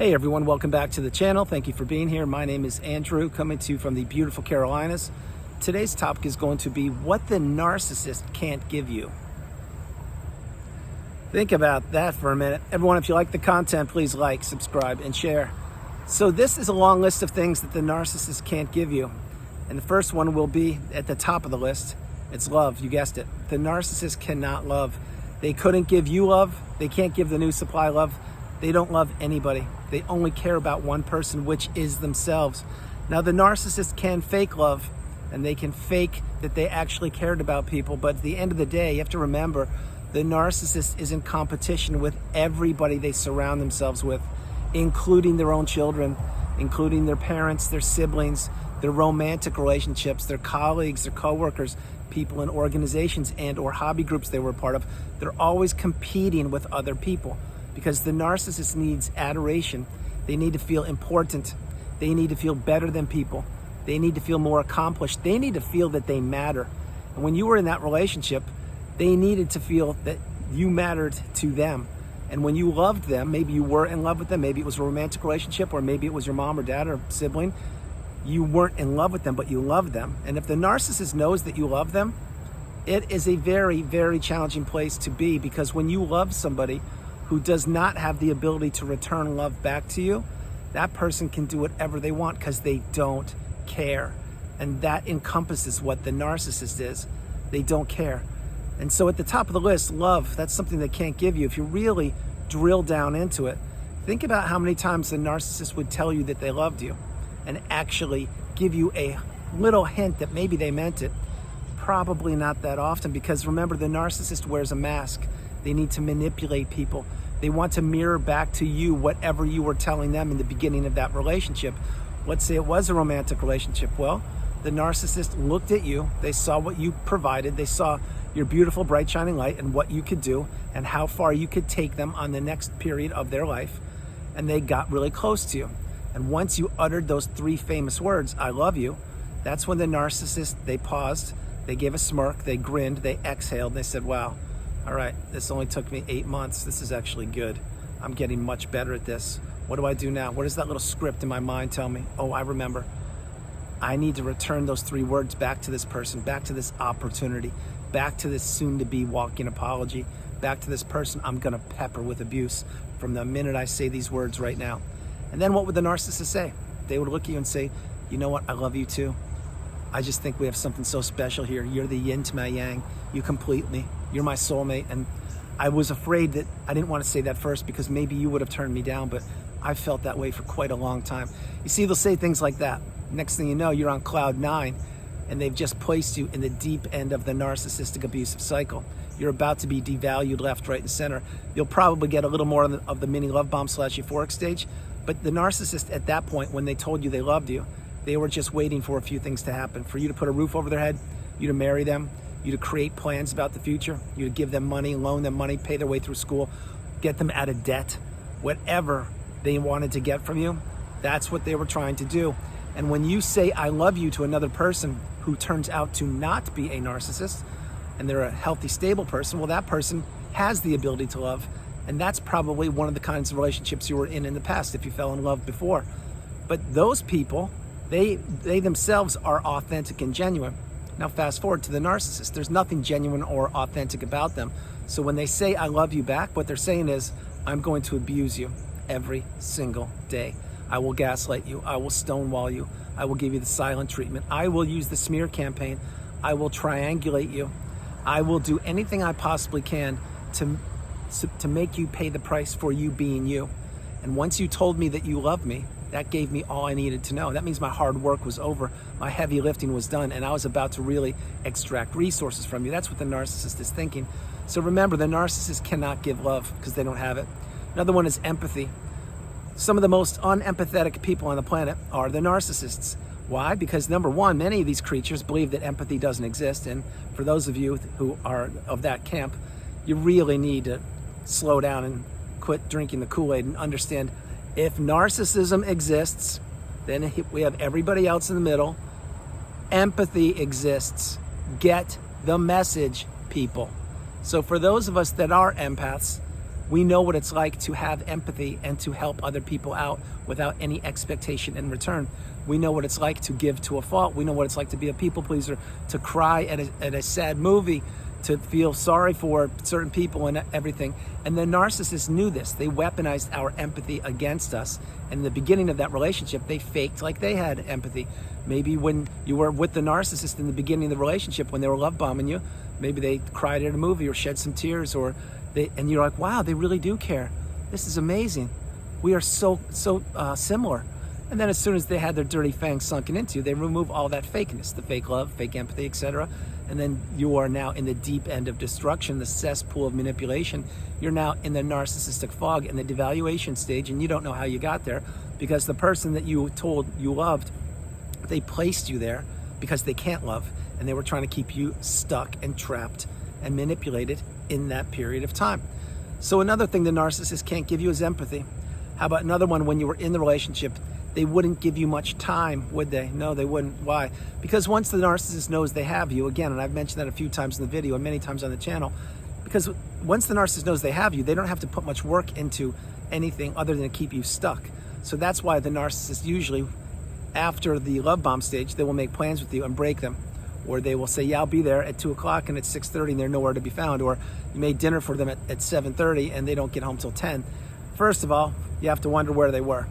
Hey everyone, welcome back to the channel. Thank you for being here. My name is Andrew, coming to you from the beautiful Carolinas. Today's topic is going to be what the narcissist can't give you. Think about that for a minute. Everyone, if you like the content, please like, subscribe, and share. So this is a long list of things that the narcissist can't give you. And the first one will be at the top of the list. It's love. You guessed it. The narcissist cannot love. They couldn't give you love. They can't give the new supply love. They don't love anybody. They only care about one person, which is themselves. Now, the narcissist can fake love, and they can fake that they actually cared about people. But at the end of the day, you have to remember, the narcissist is in competition with everybody they surround themselves with, including their own children, including their parents, their siblings, their romantic relationships, their colleagues, their coworkers, people in organizations and or hobby groups they were a part of. They're always competing with other people. Because the narcissist needs adoration. They need to feel important. They need to feel better than people. They need to feel more accomplished. They need to feel that they matter. And when you were in that relationship, they needed to feel that you mattered to them. And when you loved them, maybe you were in love with them, maybe it was a romantic relationship, or maybe it was your mom or dad or sibling, you weren't in love with them, but you loved them. And if the narcissist knows that you love them, it is a very, very challenging place to be, because when you love somebody who does not have the ability to return love back to you, that person can do whatever they want because they don't care. And that encompasses what the narcissist is. They don't care. And so at the top of the list, love, that's something they can't give you. If you really drill down into it, think about how many times the narcissist would tell you that they loved you and actually give you a little hint that maybe they meant it. Probably not that often, because remember, the narcissist wears a mask. They need to manipulate people. They want to mirror back to you whatever you were telling them in the beginning of that relationship. Let's say it was a romantic relationship. Well, the narcissist looked at you. They saw what you provided. They saw your beautiful, bright, shining light and what you could do and how far you could take them on the next period of their life. And they got really close to you. And once you uttered those three famous words, I love you, that's when the narcissist, they paused, they gave a smirk, they grinned, they exhaled, they said, wow, all right, this only took me 8 months. This is actually good. I'm getting much better at this. What do I do now? What does that little script in my mind tell me? Oh, I remember. I need to return those three words back to this person, back to this opportunity, back to this soon-to-be walking apology, back to this person I'm gonna pepper with abuse from the minute I say these words right now. And then what would the narcissist say? They would look at you and say, you know what, I love you too. I just think we have something so special here. You're the yin to my yang. You complete me. You're my soulmate. And I was afraid that I didn't want to say that first because maybe you would have turned me down, but I felt that way for quite a long time. You see, they'll say things like that. Next thing you know, you're on cloud 9 and they've just placed you in the deep end of the narcissistic abusive cycle. You're about to be devalued left, right, and center. You'll probably get a little more of the mini love bomb / euphoric stage, but the narcissist at that point, when they told you they loved you, they were just waiting for a few things to happen. For you to put a roof over their head, you to marry them, you to create plans about the future, you to give them money, loan them money, pay their way through school, get them out of debt. Whatever they wanted to get from you, that's what they were trying to do. And when you say I love you to another person who turns out to not be a narcissist, and they're a healthy, stable person, well, that person has the ability to love. And that's probably one of the kinds of relationships you were in the past if you fell in love before. But those people, they themselves are authentic and genuine. Now fast forward to the narcissist. There's nothing genuine or authentic about them. So when they say I love you back, what they're saying is, I'm going to abuse you every single day. I will gaslight you. I will stonewall you. I will give you the silent treatment. I will use the smear campaign. I will triangulate you. I will do anything I possibly can to make you pay the price for you being you. And once you told me that you love me, that gave me all I needed to know. That means my hard work was over, my heavy lifting was done, and I was about to really extract resources from you. That's what the narcissist is thinking. So remember, the narcissist cannot give love because they don't have it. Another one is empathy. Some of the most unempathetic people on the planet are the narcissists. Why? Because number one, many of these creatures believe that empathy doesn't exist. And for those of you who are of that camp, you really need to slow down and quit drinking the Kool-Aid and understand, if narcissism exists, then we have everybody else in the middle. Empathy exists. Get the message, people. So for those of us that are empaths, We know what it's like to have empathy and to help other people out without any expectation in return. We know what it's like to give to a fault. We know what it's like to be a people pleaser, to cry at a sad movie, to feel sorry for certain people and everything. And the narcissists knew this. They weaponized our empathy against us. And in the beginning of that relationship, they faked like they had empathy. Maybe when you were with the narcissist in the beginning of the relationship, when they were love bombing you, maybe they cried at a movie or shed some tears, and you're like, wow, they really do care. This is amazing. We are so similar. And then as soon as they had their dirty fangs sunken into you, they remove all that fakeness, the fake love, fake empathy, etc. And then you are now in the deep end of destruction, the cesspool of manipulation. You're now in the narcissistic fog, in the devaluation stage, and you don't know how you got there because the person that you told you loved, they placed you there because they can't love, and they were trying to keep you stuck and trapped and manipulated in that period of time. So another thing the narcissist can't give you is empathy. How about another one? When you were in the relationship, they wouldn't give you much time, would they? No, they wouldn't. Why? Because once the narcissist knows they have you, again, and I've mentioned that a few times in the video and many times on the channel, because once the narcissist knows they have you, they don't have to put much work into anything other than to keep you stuck. So that's why the narcissist usually, after the love bomb stage, they will make plans with you and break them. Or they will say, yeah, I'll be there at 2 o'clock and it's 6:30 and they're nowhere to be found. Or you made dinner for them at 7:30 and they don't get home till 10. First of all, you have to wonder where they were.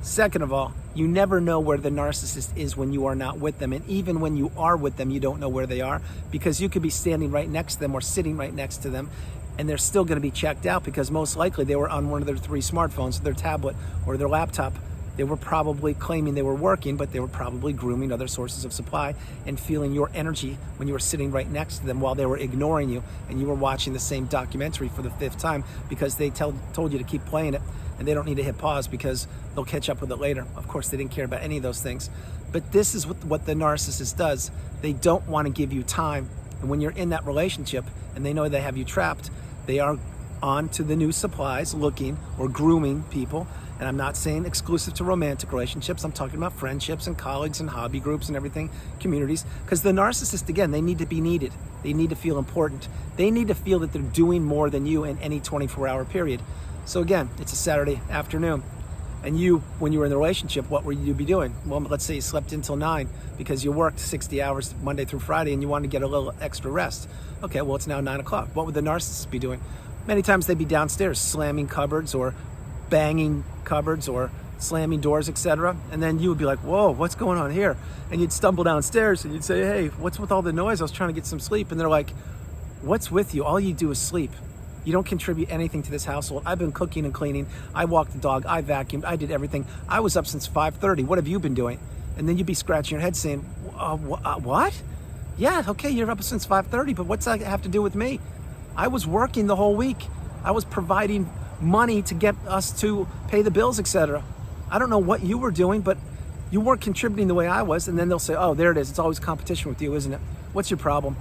Second of all, you never know where the narcissist is when you are not with them. And even when you are with them, you don't know where they are, because you could be standing right next to them or sitting right next to them, and they're still going to be checked out because most likely they were on one of their 3 smartphones, their tablet, or their laptop. They were probably claiming they were working, but they were probably grooming other sources of supply and feeling your energy when you were sitting right next to them while they were ignoring you and you were watching the same documentary for the 5th time because they told you to keep playing it, and they don't need to hit pause because they'll catch up with it later. Of course, they didn't care about any of those things. But this is what the narcissist does. They don't want to give you time. And when you're in that relationship and they know they have you trapped, they are on to the new supplies, looking or grooming people. And I'm not saying exclusive to romantic relationships. I'm talking about friendships and colleagues and hobby groups and everything, communities. Because the narcissist, again, they need to be needed. They need to feel important. They need to feel that they're doing more than you in any 24-hour period. So again, it's a Saturday afternoon. And you, when you were in the relationship, what would you be doing? Well, let's say you slept until 9 because you worked 60 hours Monday through Friday and you wanted to get a little extra rest. Okay, well, it's now 9 o'clock. What would the narcissist be doing? Many times they'd be downstairs slamming cupboards or banging cupboards or slamming doors, etc. And then you would be like, whoa, what's going on here? And you'd stumble downstairs and you'd say, hey, what's with all the noise? I was trying to get some sleep. And they're like, what's with you? All you do is sleep. You don't contribute anything to this household. I've been cooking and cleaning. I walked the dog. I vacuumed. I did everything. I was up since 5:30. What have you been doing? And then you'd be scratching your head saying, what? Yeah, okay, you're up since 5:30, but what's that have to do with me? I was working the whole week. I was providing money to get us to pay the bills, etc. I don't know what you were doing, but you weren't contributing the way I was. And then they'll say, oh, there it is. It's always competition with you, isn't it? What's your problem?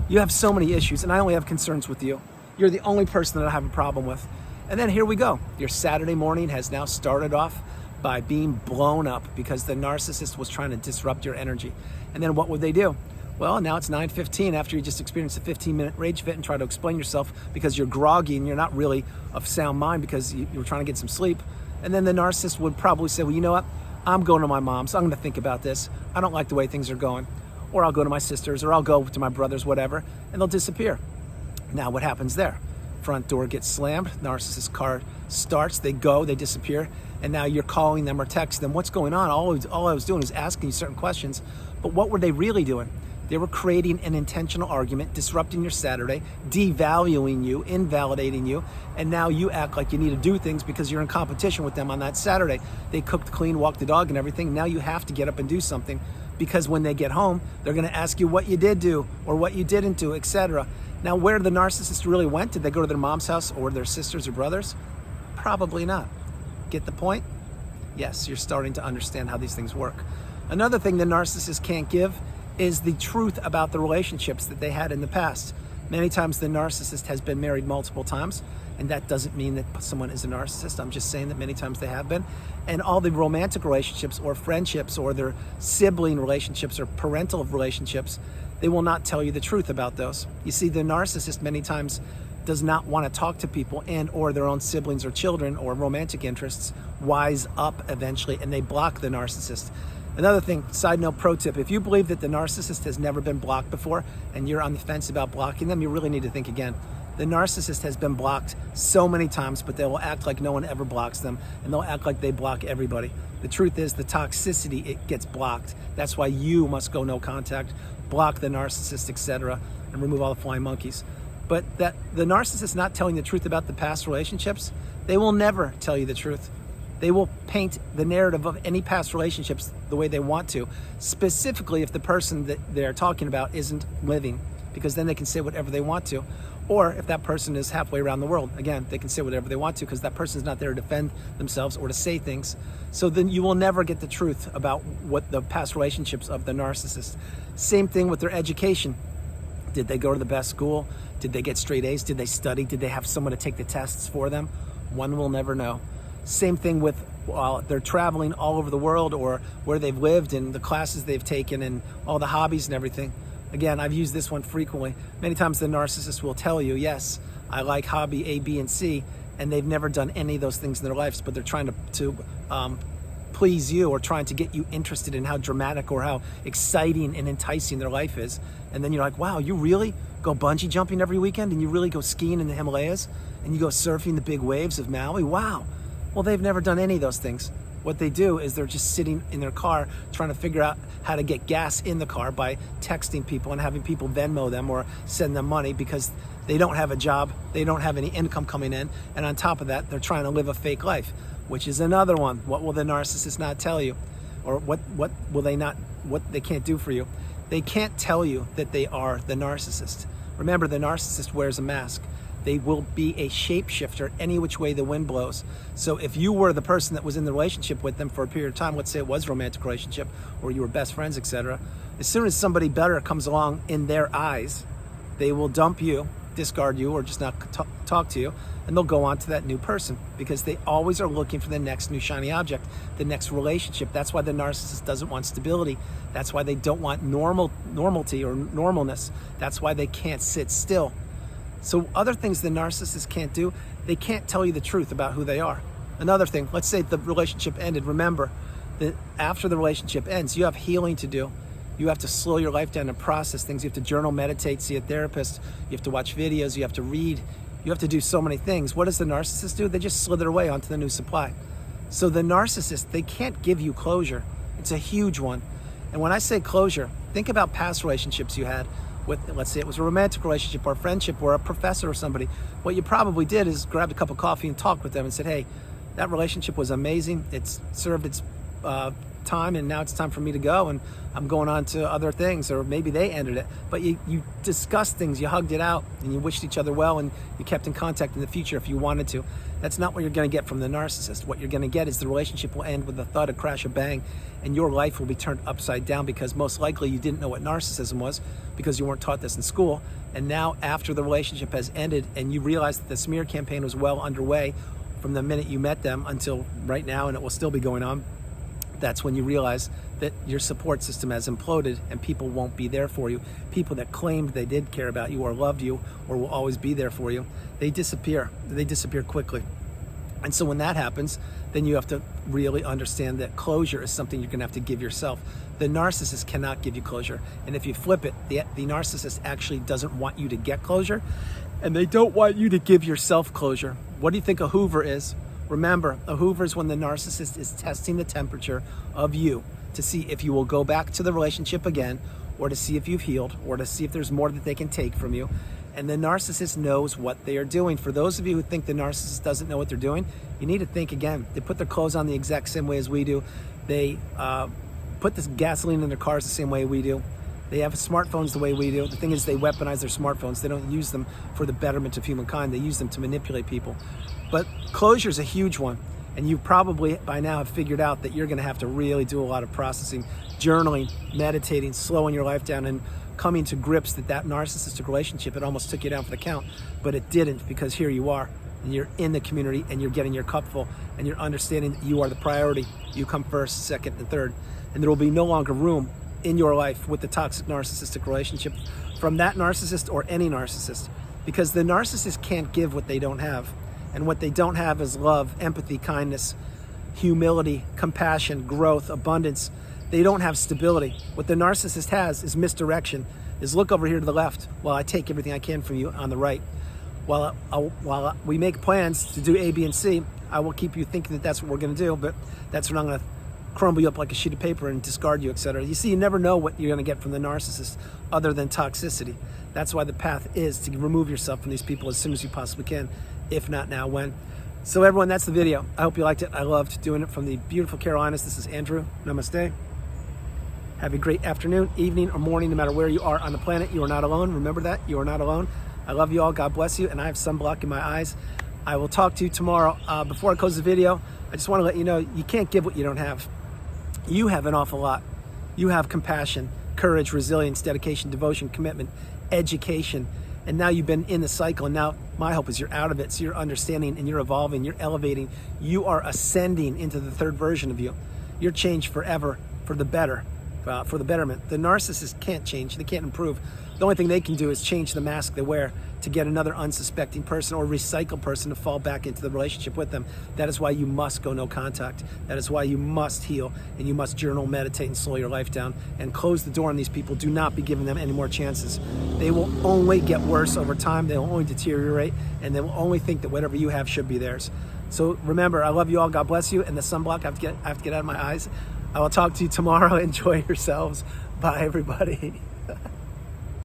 You have so many issues, and I only have concerns with you. You're the only person that I have a problem with. And then here we go. Your Saturday morning has now started off by being blown up because the narcissist was trying to disrupt your energy. And then what would they do? Well, now it's 9:15 after you just experienced a 15-minute rage fit and try to explain yourself because you're groggy and you're not really of sound mind because you were trying to get some sleep. And then the narcissist would probably say, well, you know what? I'm going to my mom's. I'm going to think about this. I don't like the way things are going. Or I'll go to my sister's, or I'll go to my brother's, whatever, and they'll disappear. Now what happens there? Front door gets slammed, narcissist car starts, they go, they disappear, and now you're calling them or texting them. What's going on? All I was doing is asking you certain questions, but what were they really doing? They were creating an intentional argument, disrupting your Saturday, devaluing you, invalidating you, and now you act like you need to do things because you're in competition with them on that Saturday. They cooked, cleaned, walked the dog and everything. Now you have to get up and do something because when they get home, they're going to ask you what you did do or what you didn't do, etc. Now, where the narcissist really went, did they go to their mom's house or their sisters or brothers? Probably not. Get the point? Yes, you're starting to understand how these things work. Another thing the narcissist can't give is the truth about the relationships that they had in the past. Many times the narcissist has been married multiple times, and that doesn't mean that someone is a narcissist. I'm just saying that many times they have been. And all the romantic relationships or friendships or their sibling relationships or parental relationships, they will not tell you the truth about those. You see, the narcissist many times does not want to talk to people and or their own siblings or children or romantic interests wise up eventually, and they block the narcissist. Another thing, side note, pro tip, if you believe that the narcissist has never been blocked before and you're on the fence about blocking them, you really need to think again. The narcissist has been blocked so many times, but they will act like no one ever blocks them, and they'll act like they block everybody. The truth is, the toxicity, it gets blocked. That's why you must go no contact, block the narcissist, etc., and remove all the flying monkeys. But that the narcissist not telling the truth about the past relationships, they will never tell you the truth. They will paint the narrative of any past relationships the way they want to, specifically if the person that they're talking about isn't living, because then they can say whatever they want to. Or if that person is halfway around the world, again, they can say whatever they want to because that person is not there to defend themselves or to say things. So then you will never get the truth about what the past relationships of the narcissist. Same thing with their education. Did they go to the best school? Did they get straight A's? Did they study? Did they have someone to take the tests for them? One will never know. Same thing with they're traveling all over the world, or where they've lived and the classes they've taken and all the hobbies and everything. Again, I've used this one frequently. Many times the narcissist will tell you, yes, I like hobby A, B, and C, and they've never done any of those things in their lives, but they're trying to please you, or trying to get you interested in how dramatic or how exciting and enticing their life is. And then you're like, wow, you really go bungee jumping every weekend, and you really go skiing in the Himalayas, and you go surfing the big waves of Maui? Wow. Well, they've never done any of those things. What they do is they're just sitting in their car trying to figure out how to get gas in the car by texting people and having people Venmo them or send them money because they don't have a job, they don't have any income coming in, and on top of that, they're trying to live a fake life, which is another one. What will the narcissist not tell you? Or what will they not, what they can't do for you? They can't tell you that they are the narcissist. Remember, the narcissist wears a mask. They will be a shapeshifter any which way the wind blows. So if you were the person that was in the relationship with them for a period of time, let's say it was a romantic relationship, or you were best friends, etc., as soon as somebody better comes along in their eyes, they will dump you, discard you, or just not talk to you, and they'll go on to that new person, because they always are looking for the next new shiny object, the next relationship. That's why the narcissist doesn't want stability. That's why they don't want normality or normalness. That's why they can't sit still. So other things the narcissist can't do, they can't tell you the truth about who they are. Another thing, let's say the relationship ended. Remember that after the relationship ends, you have healing to do. You have to slow your life down and process things. You have to journal, meditate, see a therapist. You have to watch videos. You have to read. You have to do so many things. What does the narcissist do? They just slither away onto the new supply. So the narcissist, they can't give you closure. It's a huge one. And when I say closure, think about past relationships you had with, let's say it was a romantic relationship or a friendship or a professor or somebody. What you probably did is grabbed a cup of coffee and talked with them and said, hey, that relationship was amazing. It's served its time, and now it's time for me to go, and I'm going on to other things. Or maybe they ended it, but you discussed things, you hugged it out, and you wished each other well, and you kept in contact in the future if you wanted to. That's not what you're going to get from the narcissist. What you're going to get is the relationship will end with a thud, a crash, a bang, and your life will be turned upside down, because most likely you didn't know what narcissism was because you weren't taught this in school. And now after the relationship has ended and you realize that the smear campaign was well underway from the minute you met them until right now, and it will still be going on, that's when you realize that your support system has imploded and people won't be there for you. People that claimed they did care about you or loved you or will always be there for you, they disappear. They disappear quickly. And so when that happens, then you have to really understand that closure is something you're gonna have to give yourself. The narcissist cannot give you closure. And if you flip it, the narcissist actually doesn't want you to get closure, and they don't want you to give yourself closure. What do you think a Hoover is? Remember, a Hoover is when the narcissist is testing the temperature of you to see if you will go back to the relationship again, or to see if you've healed, or to see if there's more that they can take from you. And the narcissist knows what they are doing. For those of you who think the narcissist doesn't know what they're doing, you need to think again. They put their clothes on the exact same way as we do. They put this gasoline in their cars the same way we do. They have smartphones the way we do. The thing is, they weaponize their smartphones. They don't use them for the betterment of humankind. They use them to manipulate people. But closure is a huge one. And you probably by now have figured out that you're gonna have to really do a lot of processing, journaling, meditating, slowing your life down, and coming to grips that that narcissistic relationship, it almost took you down for the count, but it didn't, because here you are, and you're in the community, and you're getting your cup full, and you're understanding that you are the priority. You come first, second, and third. And there will be no longer room in your life with the toxic narcissistic relationship from that narcissist or any narcissist. because the narcissist can't give what they don't have. And what they don't have is love, empathy, kindness, humility, compassion, growth, abundance. They don't have stability. What the narcissist has is misdirection, is look over here to the left while I take everything I can from you on the right. While we make plans to do A, B, and C, I will keep you thinking that that's what we're going to do, but that's when I'm going to crumble you up like a sheet of paper and discard you, etc. You see, you never know what you're going to get from the narcissist other than toxicity. That's why the path is to remove yourself from these people as soon as you possibly can, if not now, when. So everyone, that's the video. I hope you liked it. I loved doing it from the beautiful Carolinas. This is Andrew. Namaste. Have a great afternoon, evening, or morning, no matter where you are on the planet. You are not alone. Remember that. You are not alone. I love you all. God bless you. And I have sunblock in my eyes. I will talk to you tomorrow. Before I close the video, I just want to let you know you can't give what you don't have. You have an awful lot. You have compassion, courage, resilience, dedication, devotion, commitment, education. And now you've been in the cycle, and now my hope is you're out of it. So you're understanding and you're evolving, you're elevating. You are ascending into the third version of you. You're changed forever for the better, for the betterment. The narcissist can't change. They can't improve. The only thing they can do is change the mask they wear to get another unsuspecting person or recycled person to fall back into the relationship with them. That is why you must go no contact. That is why you must heal, and you must journal, meditate, and slow your life down and close the door on these people. Do not be giving them any more chances. They will only get worse over time. They will only deteriorate, and they will only think that whatever you have should be theirs. So remember, I love you all. God bless you. And the sunblock, I have to get out of my eyes. I will talk to you tomorrow. Enjoy yourselves. Bye, everybody.